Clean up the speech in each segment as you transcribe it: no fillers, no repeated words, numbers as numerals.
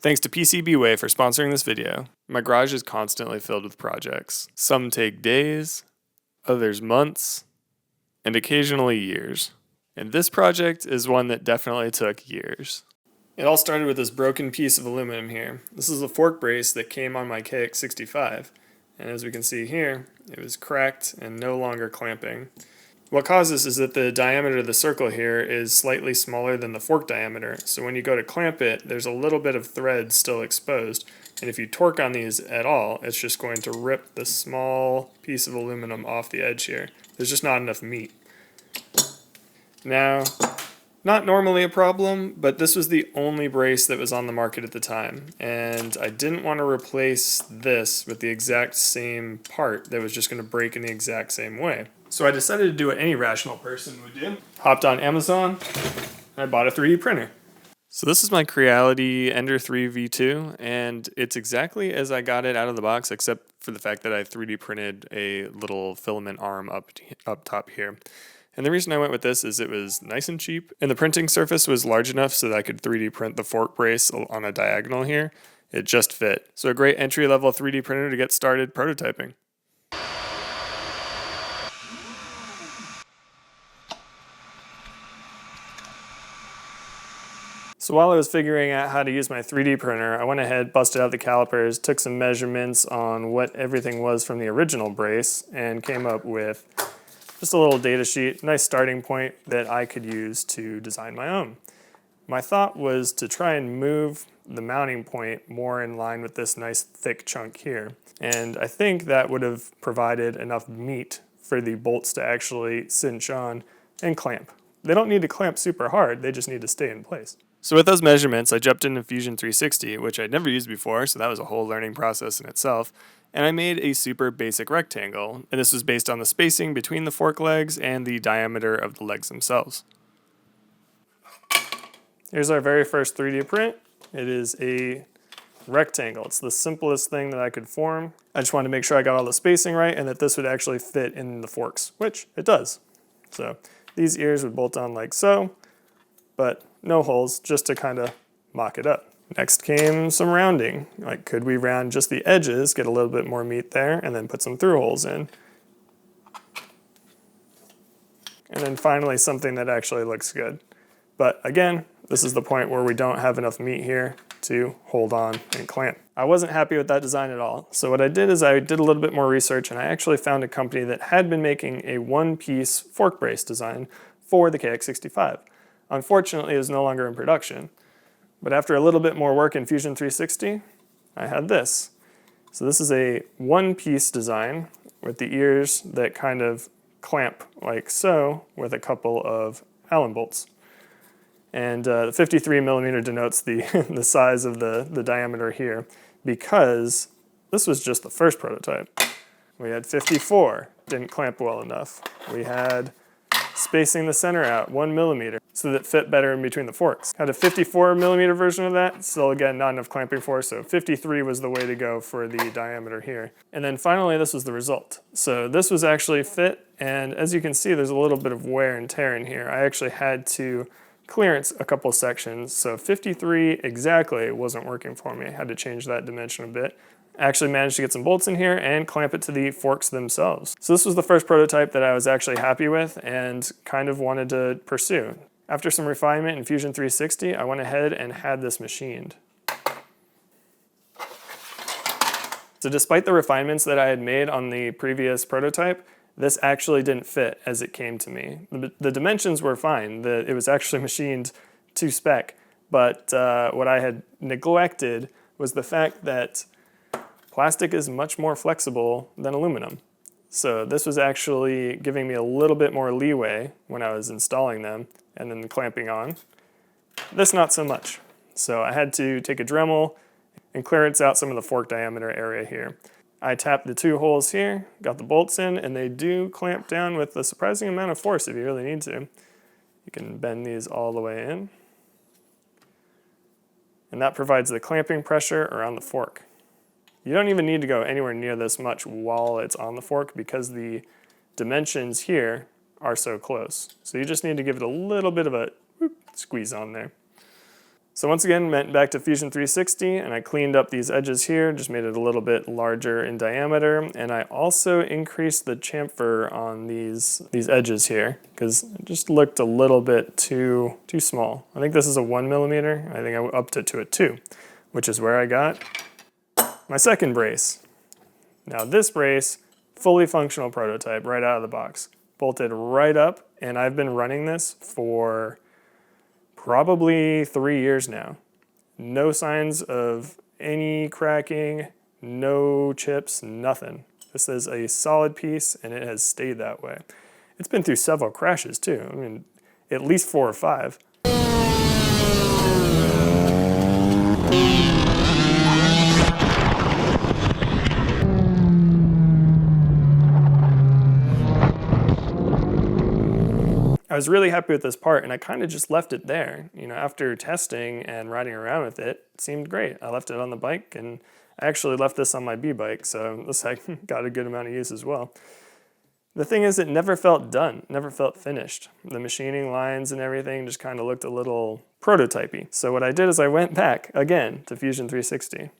Thanks to PCBWay for sponsoring this video. My garage is constantly filled with projects. Some take days, others months, and occasionally years. And this project is one that definitely took years. It all started with this broken piece of aluminum here. This is a fork brace that came on my KX65. And as we can see here, it was cracked and no longer clamping. What caused this is that the diameter of the circle here is slightly smaller than the fork diameter, so when you go to clamp it, there's a little bit of thread still exposed, and if you torque on these at all, it's just going to rip the small piece of aluminum off the edge here. There's just not enough meat. Now, not normally a problem, but this was the only brace that was on the market at the time, and I didn't want to replace this with the exact same part that was just going to break in the exact same way. So I decided to do what any rational person would do. Hopped on Amazon, and I bought a 3D printer. So this is my Creality Ender 3 V2, and it's exactly as I got it out of the box, except for the fact that I 3D printed a little filament arm up top here. And the reason I went with this is it was nice and cheap, and the printing surface was large enough so that I could 3D print the fork brace on a diagonal here. It just fit. So a great entry-level 3D printer to get started prototyping. So while I was figuring out how to use my 3D printer, I went ahead, busted out the calipers, took some measurements on what everything was from the original brace, and came up with just a little data sheet, nice starting point that I could use to design my own. My thought was to try and move the mounting point more in line with this nice thick chunk here. And I think that would have provided enough meat for the bolts to actually cinch on and clamp. They don't need to clamp super hard, they just need to stay in place. So with those measurements, I jumped into Fusion 360, which I'd never used before, so that was a whole learning process in itself, and I made a super basic rectangle, and this was based on the spacing between the fork legs and the diameter of the legs themselves. Here's our very first 3D print. It is a rectangle. It's the simplest thing that I could form. I just wanted to make sure I got all the spacing right and that this would actually fit in the forks, which it does. So these ears would bolt on like so, but no holes, just to kind of mock it up. Next came some rounding. Like, could we round just the edges, get a little bit more meat there, and then put some through holes in? And then finally something that actually looks good. But again, this is the point where we don't have enough meat here to hold on and clamp. I wasn't happy with that design at all. So what I did is I did a little bit more research, and I actually found a company that had been making a one-piece fork brace design for the KX65. Unfortunately, it was no longer in production. But after a little bit more work in Fusion 360, I had this. So this is a one-piece design with the ears that kind of clamp like so with a couple of Allen bolts. And the 53 millimeter denotes the, the size of the diameter here, because this was just the first prototype. We had 54, didn't clamp well enough. We had spacing the center out 1 millimeter so that it fit better in between the forks. Had a 54 millimeter version of that, still again not enough clamping force, so 53 was the way to go for the diameter here. And then finally this was the result. So this was actually fit, and as you can see there's a little bit of wear and tear in here. I actually had to clearance a couple sections, so 53 exactly wasn't working for me. I had to change that dimension a bit. Actually managed to get some bolts in here and clamp it to the forks themselves. So this was the first prototype that I was actually happy with and kind of wanted to pursue. After some refinement in Fusion 360, I went ahead and had this machined. So despite the refinements that I had made on the previous prototype, this actually didn't fit as it came to me. The dimensions were fine. It was actually machined to spec, but what I had neglected was the fact that plastic is much more flexible than aluminum. So this was actually giving me a little bit more leeway when I was installing them and then clamping on. This not so much. So I had to take a Dremel and clearance out some of the fork diameter area here. I tapped the two holes here, got the bolts in, and they do clamp down with a surprising amount of force if you really need to. You can bend these all the way in. And that provides the clamping pressure around the fork. You don't even need to go anywhere near this much while it's on the fork because the dimensions here are so close. So you just need to give it a little bit of a squeeze on there. So once again, went back to Fusion 360 and I cleaned up these edges here, just made it a little bit larger in diameter. And I also increased the chamfer on these edges here because it just looked a little bit too small. I think this is a 1mm. I think I upped it to a 2, which is where I got my second brace. Now this brace, fully functional prototype right out of the box, bolted right up, and I've been running this for probably 3 years now. No signs of any cracking, no chips, nothing. This is a solid piece and it has stayed that way. It's been through several crashes too. I mean, at least 4 or 5. I was really happy with this part and I kind of just left it there. You know, after testing and riding around with it, it seemed great. I left it on the bike and I actually left this on my B-bike, so this got a good amount of use as well. The thing is, it never felt done, never felt finished. The machining lines and everything just kind of looked a little prototypey. So what I did is I went back again to Fusion 360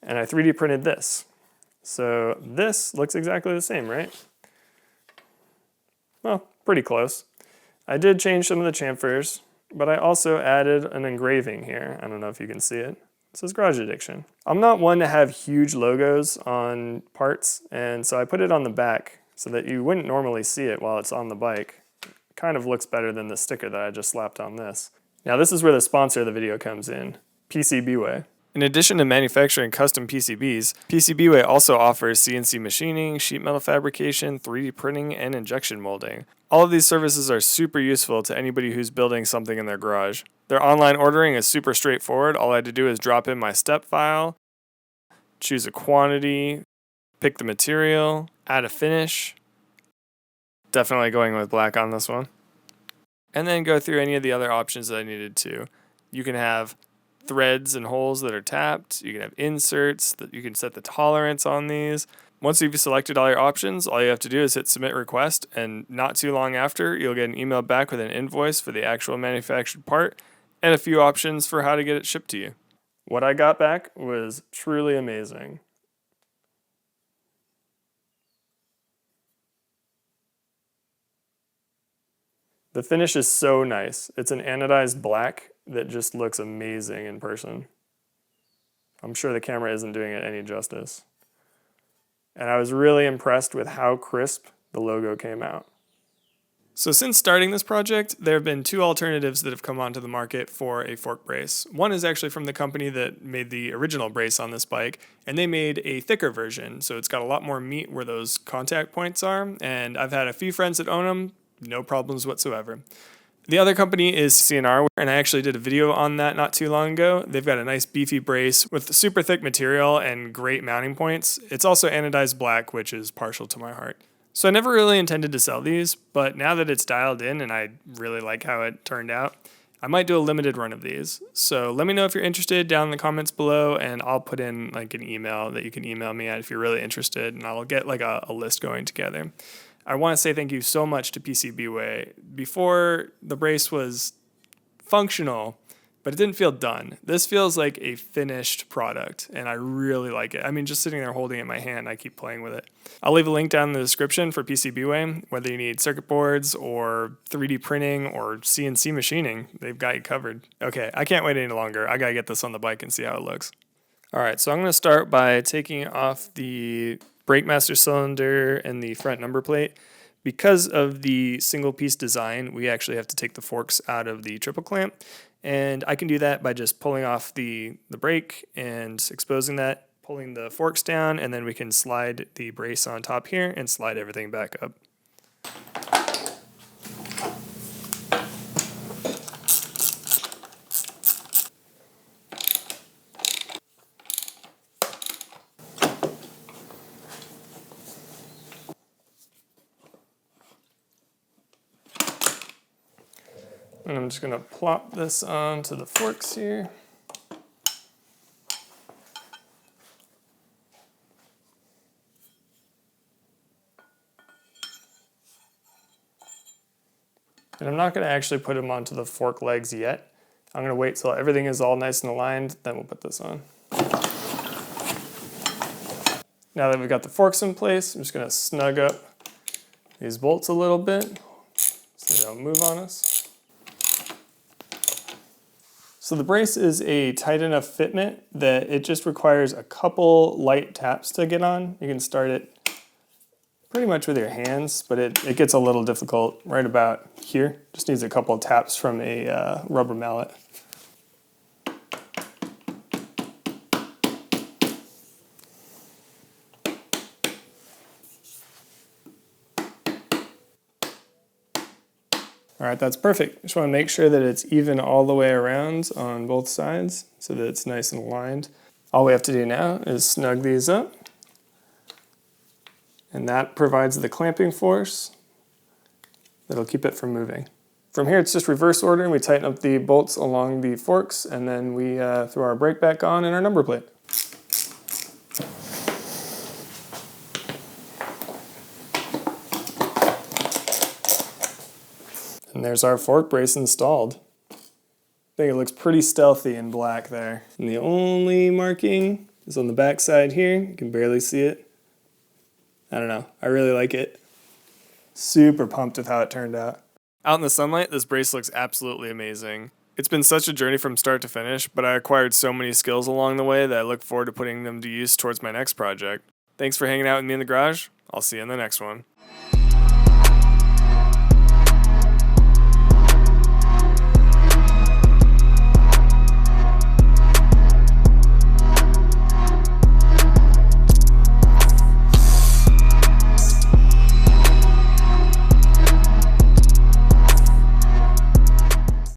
and I 3D printed this. So this looks exactly the same, right? Well, pretty close. I did change some of the chamfers, but I also added an engraving here. I don't know if you can see it. It says Garage Addiction. I'm not one to have huge logos on parts, and so I put it on the back so that you wouldn't normally see it while it's on the bike. It kind of looks better than the sticker that I just slapped on this. Now this is where the sponsor of the video comes in, PCBWay. In addition to manufacturing custom PCBs, PCBWay also offers CNC machining, sheet metal fabrication, 3D printing, and injection molding. All of these services are super useful to anybody who's building something in their garage. Their online ordering is super straightforward. All I had to do is drop in my step file, choose a quantity, pick the material, add a finish. Definitely going with black on this one. And then go through any of the other options that I needed to. You can have threads and holes that are tapped. You can have inserts that you can set the tolerance on these. Once you've selected all your options, all you have to do is hit submit request, and not too long after, you'll get an email back with an invoice for the actual manufactured part and a few options for how to get it shipped to you. What I got back was truly amazing. The finish is so nice. It's an anodized black that just looks amazing in person. I'm sure the camera isn't doing it any justice. And I was really impressed with how crisp the logo came out. So since starting this project, there have been 2 alternatives that have come onto the market for a fork brace. One is actually from the company that made the original brace on this bike, and they made a thicker version, so it's got a lot more meat where those contact points are, and I've had a few friends that own them, no problems whatsoever. The other company is CNR, and I actually did a video on that not too long ago. They've got a nice beefy brace with super thick material and great mounting points. It's also anodized black, which is partial to my heart. So I never really intended to sell these, but now that it's dialed in and I really like how it turned out, I might do a limited run of these. So let me know if you're interested down in the comments below, and I'll put in like an email that you can email me at if you're really interested, and I'll get like a list going together. I want to say thank you so much to PCBWay. Before, the brace was functional, but it didn't feel done. This feels like a finished product, and I really like it. I mean, just sitting there holding it in my hand, I keep playing with it. I'll leave a link down in the description for PCBWay. Whether you need circuit boards or 3D printing or CNC machining, they've got you covered. Okay, I can't wait any longer. I gotta get this on the bike and see how it looks. All right, so I'm gonna start by taking off the brake master cylinder and the front number plate. Because of the single piece design, we actually have to take the forks out of the triple clamp, and I can do that by just pulling off the brake and exposing that, pulling the forks down, and then we can slide the brace on top here and slide everything back up. And I'm just going to plop this onto the forks here. And I'm not going to actually put them onto the fork legs yet. I'm going to wait till everything is all nice and aligned, then we'll put this on. Now that we've got the forks in place, I'm just going to snug up these bolts a little bit so they don't move on us. So the brace is a tight enough fitment that it just requires a couple light taps to get on. You can start it pretty much with your hands, but it gets a little difficult right about here. Just needs a couple of taps from a rubber mallet. All right, that's perfect. Just want to make sure that it's even all the way around on both sides so that it's nice and aligned. All we have to do now is snug these up. And that provides the clamping force that'll keep it from moving. From here, it's just reverse order, and we tighten up the bolts along the forks, and then we throw our brake back on and our number plate. And there's our fork brace installed. I think it looks pretty stealthy in black there. And the only marking is on the back side here. You can barely see it. I don't know. I really like it. Super pumped with how it turned out. Out in the sunlight, this brace looks absolutely amazing. It's been such a journey from start to finish, but I acquired so many skills along the way that I look forward to putting them to use towards my next project. Thanks for hanging out with me in the garage. I'll see you in the next one.